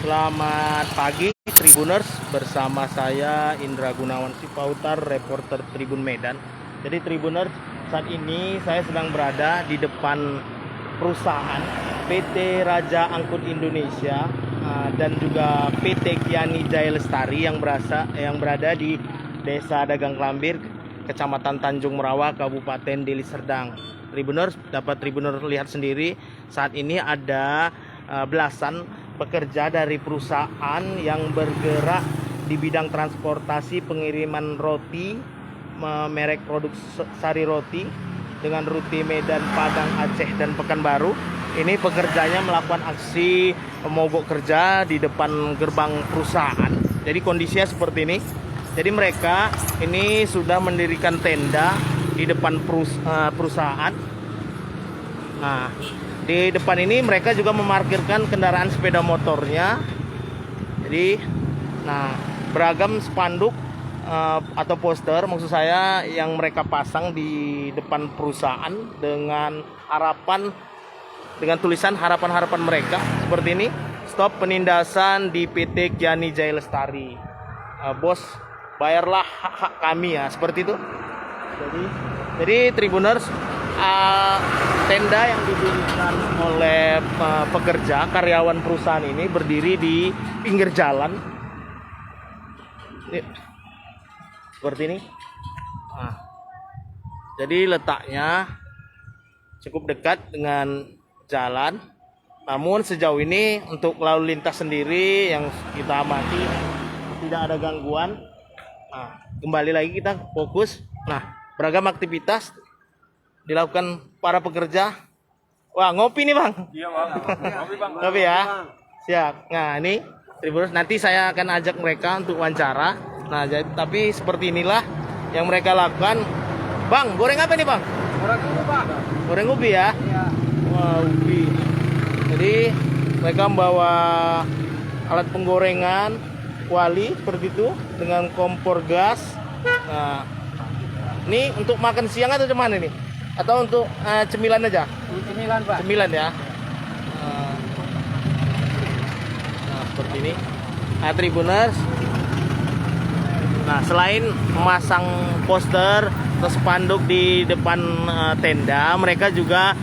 Selamat pagi Tribuners, bersama saya Indra Gunawan Sipautar, reporter Tribun Medan. Jadi Tribuners, saat ini saya sedang berada di depan perusahaan PT Raja Angkut Indonesia dan juga PT Kiani Jaya Lestari yang berada di Desa Dagang Klambir, Kecamatan Tanjung Merawa, Kabupaten Deli Serdang. Tribuners, dapat Tribuners lihat sendiri, saat ini ada belasan pekerja dari perusahaan yang bergerak di bidang transportasi pengiriman roti merek produk Sari Roti dengan rute Medan, Padang, Aceh, dan Pekanbaru. Ini pekerjanya melakukan aksi mogok kerja di depan gerbang perusahaan. Jadi kondisinya seperti ini. Jadi mereka ini sudah mendirikan tenda di depan perusahaan. Nah, di depan ini mereka juga memarkirkan kendaraan sepeda motornya. Jadi, beragam spanduk atau poster, maksud saya, yang mereka pasang di depan perusahaan dengan tulisan harapan-harapan mereka seperti ini. Stop penindasan di PT Kiani Jaya Lestari. Bos, bayarlah hak-hak kami, ya, seperti itu. Jadi Tribuners, tenda yang didirikan oleh pekerja karyawan perusahaan ini berdiri di pinggir jalan. Seperti ini. Jadi letaknya cukup dekat dengan jalan. Namun sejauh ini untuk lalu lintas sendiri yang kita amati tidak ada gangguan. Kembali lagi kita fokus. Beragam aktivitas dilakukan para pekerja. Wah, ngopi nih, Bang. Iya, Bang. Ngopi, Bang. Ngopi ya. Siap. Nah, ini Tribuners, nanti saya akan ajak mereka untuk wawancara. Tapi seperti inilah yang mereka lakukan. Bang, goreng apa nih, Bang? Goreng ubi, Bang. Goreng ubi ya? Iya. Wah, ubi. Jadi mereka membawa alat penggorengan kuali seperti itu dengan kompor gas. Nah, ini untuk makan siang atau cuman ini? Atau untuk cemilan aja? Cemilan, Pak. Cemilan ya. Seperti ini. Tribuners. Selain memasang poster atau spanduk di depan tenda, mereka juga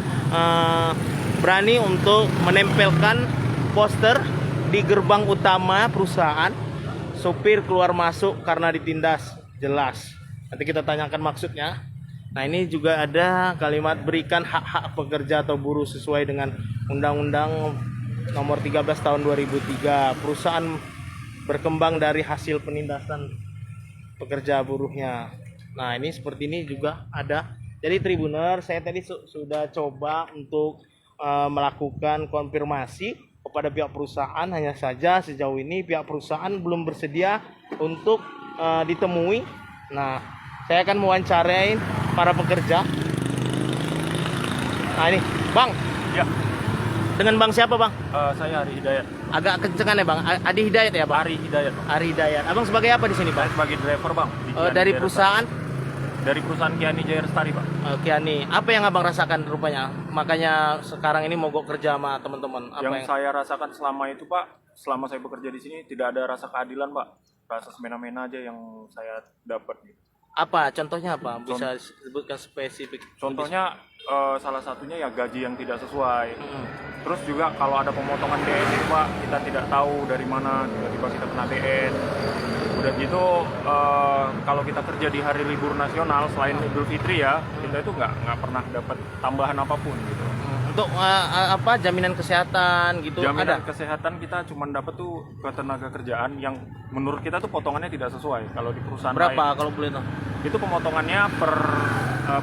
berani untuk menempelkan poster di gerbang utama perusahaan. Sopir keluar masuk karena ditindas, jelas. Nanti kita tanyakan maksudnya. Ini juga ada kalimat berikan hak-hak pekerja atau buruh sesuai dengan Undang-Undang Nomor 13 Tahun 2003. Perusahaan berkembang dari hasil penindasan pekerja buruhnya. Ini seperti ini juga ada. Jadi Tribuner, saya tadi sudah coba untuk melakukan konfirmasi kepada pihak perusahaan. Hanya saja sejauh ini pihak perusahaan belum bersedia untuk ditemui. Saya akan mewawancarai para pekerja. Ini, Bang. Ya. Dengan Bang siapa, Bang? Saya Ari Hidayat. Agak kencengan ya, Bang. Adi Hidayat ya, Bang? Ari Hidayat, Bang. Ari Hidayat. Abang sebagai apa di sini, Bang? Saya sebagai driver, Bang. Dari perusahaan? Dari perusahaan Kiani Jaya Lestari, Pak. Kiani. Apa yang Abang rasakan rupanya? Makanya sekarang ini mogok kerja sama teman-teman. Yang saya rasakan selama itu, Pak, selama saya bekerja di sini tidak ada rasa keadilan, Pak. Rasa semena-mena aja yang saya dapat gitu. Apa contohnya, apa bisa disebutkan spesifik? Contohnya salah satunya ya gaji yang tidak sesuai. Terus juga kalau ada pemotongan DN itu, Pak, kita tidak tahu dari mana tiba-tiba kita kena DN. Udah gitu kalau kita kerja di hari libur nasional selain Idul Fitri ya, kita itu nggak pernah dapat tambahan apapun gitu. Untuk jaminan kesehatan gitu? Jaminan ada? kesehatan kita cuma dapat tuh ketenaga kerjaan yang menurut kita tuh potongannya tidak sesuai. Kalau di perusahaan berapa lain, kalau boleh tahu? itu pemotongannya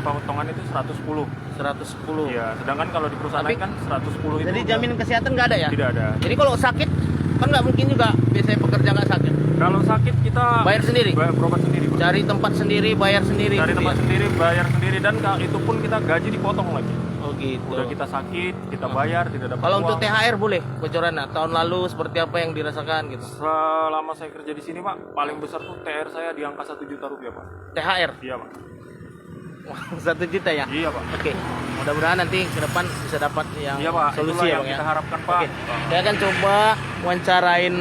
potongan itu 110. 110. Iya, sedangkan kalau di perusahaan lain kan 110 itu. Jadi jaminan kesehatan nggak ada ya? Tidak ada. Jadi kalau sakit kan nggak mungkin juga biasanya pekerja nggak sakit. Kalau sakit kita bayar sendiri. Berobat sendiri, Pak. Cari tempat sendiri, bayar sendiri. Cari gitu tempat ya? sendiri, bayar sendiri, dan itu pun kita gaji dipotong lagi. Oh gitu. Udah kita sakit, kita bayar, tidak dapat Kalau uang. untuk THR boleh bocorannya? Tahun lalu seperti apa yang dirasakan gitu? Selama saya kerja di sini, Pak, paling besar tuh THR saya di angka 1 juta rupiah, Pak. THR? Iya, Pak. 1 juta ya. Iya Pak. Oke, mudah-mudahan nanti ke depan bisa dapat yang Iya Pak, solusi itulah ya yang Bang kita ya. harapkan Pak. Oke, saya akan coba wawancarain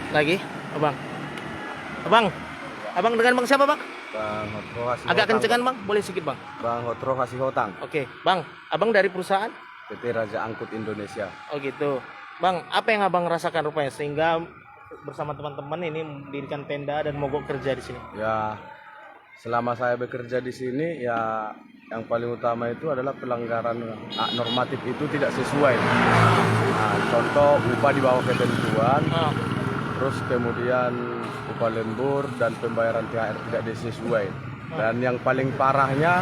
lagi, abang dengan bang siapa bang? Bang Hotro Kasih Agak Hotang, kencengan bang, boleh sedikit bang. Bang Hotro Kasih Hotang, Oke, bang, abang dari perusahaan? PT Raja Angkut Indonesia. Oh gitu, bang, apa yang abang rasakan rupanya sehingga bersama teman-teman ini mendirikan tenda dan mogok kerja di sini? Ya, selama saya bekerja di sini ya yang paling utama itu adalah pelanggaran hak normatif itu tidak sesuai. Nah, contoh upah di bawah ketentuan, Oh, terus kemudian upah lembur dan pembayaran THR tidak sesuai. Dan yang paling parahnya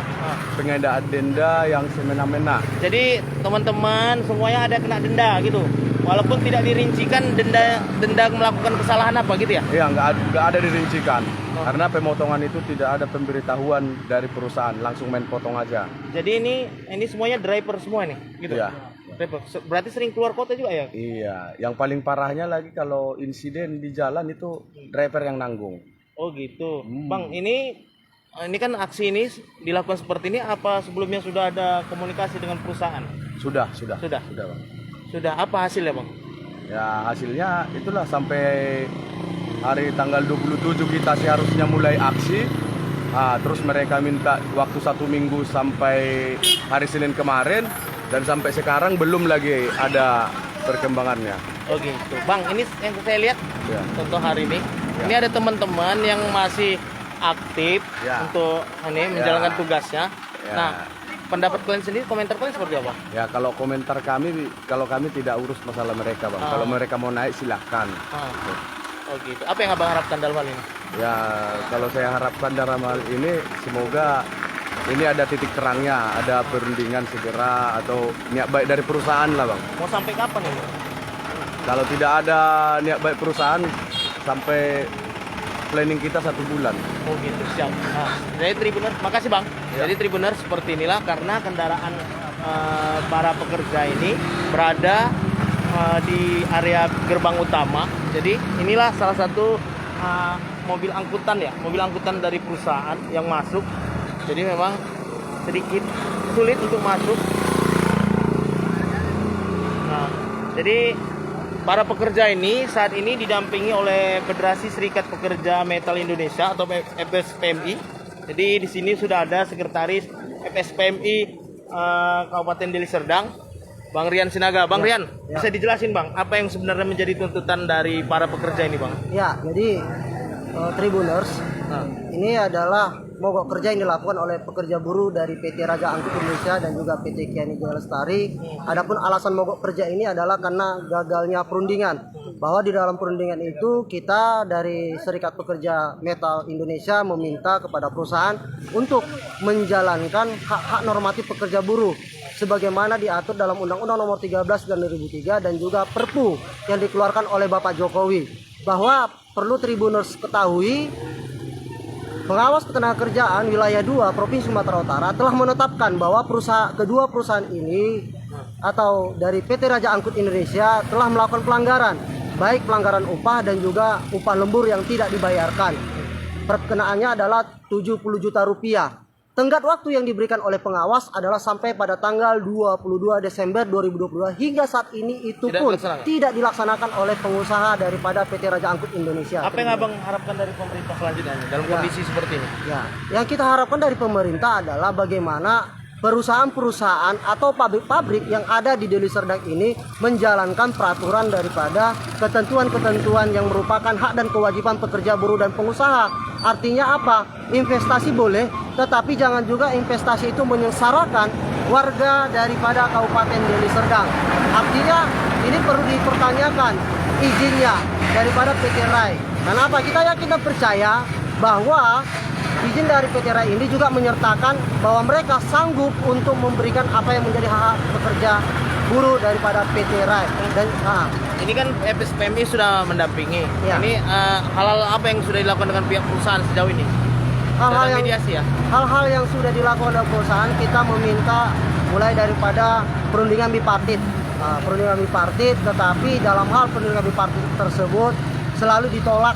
pengadaan denda yang semena-mena. jadi teman-teman semuanya ada kena denda gitu, walaupun tidak dirincikan denda melakukan kesalahan apa gitu ya? Iya, nggak ada dirincikan. Karena pemotongan itu tidak ada pemberitahuan dari perusahaan, langsung main potong aja. Jadi ini semuanya driver semua nih, gitu. Iya. Driver. Berarti sering keluar kota juga ya? Iya, yang paling parahnya lagi kalau insiden di jalan itu driver yang nanggung. Oh gitu, bang. Ini kan aksi ini dilakukan seperti ini. Apa sebelumnya sudah ada komunikasi dengan perusahaan? Sudah, Sudah. Bang. Sudah. Apa hasilnya bang? Ya hasilnya itulah sampai hari tanggal 27 kita seharusnya mulai aksi. Terus mereka minta waktu 1 minggu sampai hari Senin kemarin dan sampai sekarang belum lagi ada perkembangannya. Oh gitu, bang. Ini yang saya lihat Ya. contoh hari ini. Ini ada teman-teman yang masih aktif Ya. untuk ini menjalankan Ya. tugasnya. Ya. Nah, pendapat kalian sendiri, komentar kalian seperti apa? Ya kalau komentar kami, kalau kami tidak urus masalah mereka bang. Kalau mereka mau naik silahkan. Oh gitu. Apa yang abang harapkan dalam hal ini? Ya kalau saya harapkan dalam hal ini semoga ini ada titik terangnya, ada perundingan segera atau niat baik dari perusahaan lah bang. Mau sampai kapan ini? Kalau tidak ada niat baik perusahaan sampai planning kita 1 bulan. Oh gitu, siap. Nah, jadi Tribuners, makasih bang. Jadi Tribuners seperti inilah karena kendaraan para pekerja ini berada di area gerbang utama. Jadi inilah salah satu mobil angkutan ya, mobil angkutan dari perusahaan yang masuk. Jadi memang sedikit sulit untuk masuk. Nah, jadi para pekerja ini saat ini didampingi oleh Federasi Serikat Pekerja Metal Indonesia atau FSPMI. Jadi di sini sudah ada sekretaris FSPMI Kabupaten Deli Serdang, Bang Rian Sinaga. Bang Rian, bisa dijelasin Bang, apa yang sebenarnya menjadi tuntutan dari para pekerja ini Bang? Ya, jadi Tribuners, ini adalah mogok kerja yang dilakukan oleh pekerja buruh dari PT Raja Angkut Indonesia dan juga PT Kiani Jaya Lestari. Adapun alasan mogok kerja ini adalah karena gagalnya perundingan. Bahwa di dalam perundingan itu kita dari Serikat Pekerja Metal Indonesia meminta kepada perusahaan untuk menjalankan hak-hak normatif pekerja buruh sebagaimana diatur dalam Undang-Undang Nomor 13 dan 2003 dan juga Perpu yang dikeluarkan oleh Bapak Jokowi. Bahwa perlu Tribuners ketahui, Pengawas Ketenagakerjaan Wilayah 2 Provinsi Sumatera Utara telah menetapkan bahwa kedua perusahaan ini atau dari PT Raja Angkut Indonesia telah melakukan pelanggaran, baik pelanggaran upah dan juga upah lembur yang tidak dibayarkan. Perkenaannya adalah 70 juta rupiah. Tenggat waktu yang diberikan oleh pengawas adalah sampai pada tanggal 22 Desember 2022. Hingga saat ini itu pun tidak dilaksanakan oleh pengusaha daripada PT Raja Angkut Indonesia. Apa yang abang harapkan dari pemerintah selanjutnya dalam kondisi seperti ini? Ya, yang kita harapkan dari pemerintah adalah bagaimana perusahaan-perusahaan atau pabrik-pabrik yang ada di Deli Serdang ini menjalankan peraturan daripada ketentuan-ketentuan yang merupakan hak dan kewajiban pekerja buruh dan pengusaha. Artinya apa? Investasi boleh, tetapi jangan juga investasi itu menyengsarakan warga daripada Kabupaten Deli Serdang. Artinya ini perlu dipertanyakan izinnya daripada PT RAI. Kenapa? Kita yakin dan percaya bahwa izin dari PT RAI ini juga menyertakan bahwa mereka sanggup untuk memberikan apa yang menjadi hak pekerja buruh daripada PT RAI. Dan ini kan FSPMI sudah mendampingi. Ya. Ini hal-hal apa yang sudah dilakukan dengan pihak perusahaan sejauh ini? hal-hal yang mediasi ya. Hal-hal yang sudah dilakukan oleh perusahaan, kita meminta mulai daripada perundingan bipartit. Perundingan bipartit, tetapi dalam hal perundingan bipartit tersebut selalu ditolak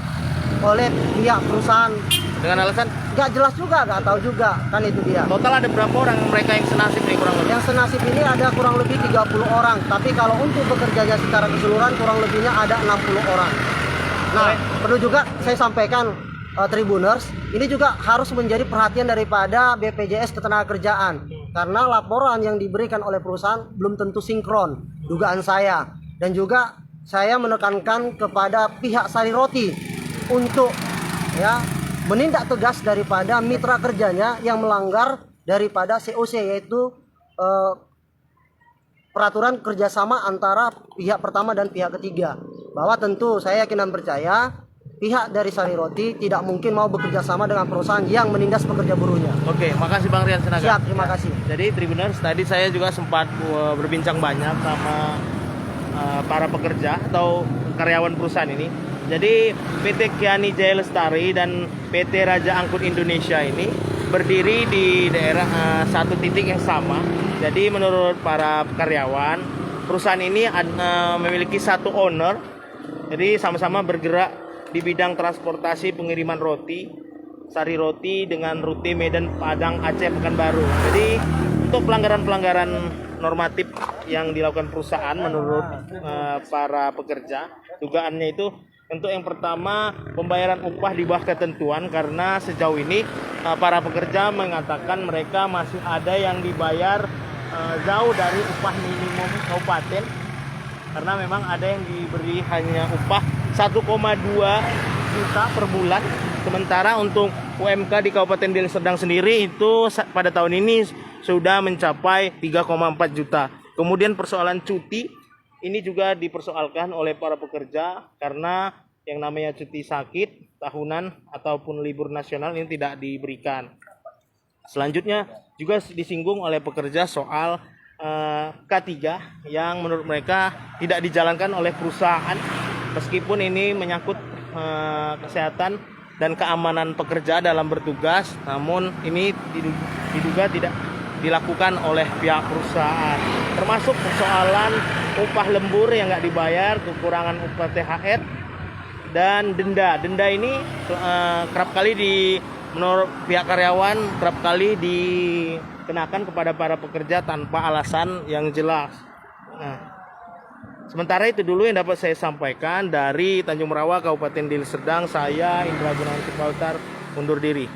oleh pihak perusahaan Dengan alasan Nggak jelas juga, nggak tahu juga, kan itu dia. total ada berapa orang mereka yang senasib nih kurang lebih? Yang senasib ini ada kurang lebih 30 orang, tapi kalau untuk bekerjanya secara keseluruhan kurang lebihnya ada 60 orang. Nah, perlu juga saya sampaikan Tribuners, ini juga harus menjadi perhatian daripada BPJS Ketenagakerjaan karena laporan yang diberikan oleh perusahaan belum tentu sinkron, dugaan saya. Dan juga saya menekankan kepada pihak Sari Roti untuk ya menindak tegas daripada mitra kerjanya yang melanggar daripada COC, yaitu peraturan kerjasama antara pihak pertama dan pihak ketiga. Bahwa tentu saya yakin dan percaya pihak dari Sari Roti tidak mungkin mau bekerja sama dengan perusahaan yang menindas pekerja buruhnya. Oke, makasih Bang Rian Senaga. Siap, terima kasih. Jadi Tribuners, tadi saya juga sempat berbincang banyak sama para pekerja atau karyawan perusahaan ini. Jadi PT Kiani Jaya Lestari dan PT Raja Angkut Indonesia ini berdiri di daerah satu titik yang sama. Jadi menurut para karyawan, perusahaan ini memiliki satu owner. Jadi sama-sama bergerak di bidang transportasi pengiriman roti, Sari Roti dengan rute Medan, Padang, Aceh, Pekanbaru. Jadi untuk pelanggaran-pelanggaran normatif yang dilakukan perusahaan menurut para pekerja, dugaannya itu untuk yang pertama pembayaran upah di bawah ketentuan, karena sejauh ini para pekerja mengatakan mereka masih ada yang dibayar jauh dari upah minimum kabupaten, karena memang ada yang diberi hanya upah 1,2 juta per bulan, sementara untuk UMK di Kabupaten Deli Serdang sendiri itu pada tahun ini sudah mencapai 3,4 juta. Kemudian persoalan cuti ini juga dipersoalkan oleh para pekerja karena yang namanya cuti sakit tahunan ataupun libur nasional ini tidak diberikan. Selanjutnya juga disinggung oleh pekerja soal K3 yang menurut mereka tidak dijalankan oleh perusahaan, meskipun ini menyangkut kesehatan dan keamanan pekerja dalam bertugas, namun ini diduga tidak dilakukan oleh pihak perusahaan, termasuk persoalan upah lembur yang nggak dibayar, kekurangan upah THR, dan denda. Denda ini kerap kali menurut pihak karyawan kerap kali dikenakan kepada para pekerja tanpa alasan yang jelas. Nah, sementara itu dulu yang dapat saya sampaikan dari Tanjung Merawa, Kabupaten Deli Serdang. Saya Indra Gunawan Cipautar undur diri.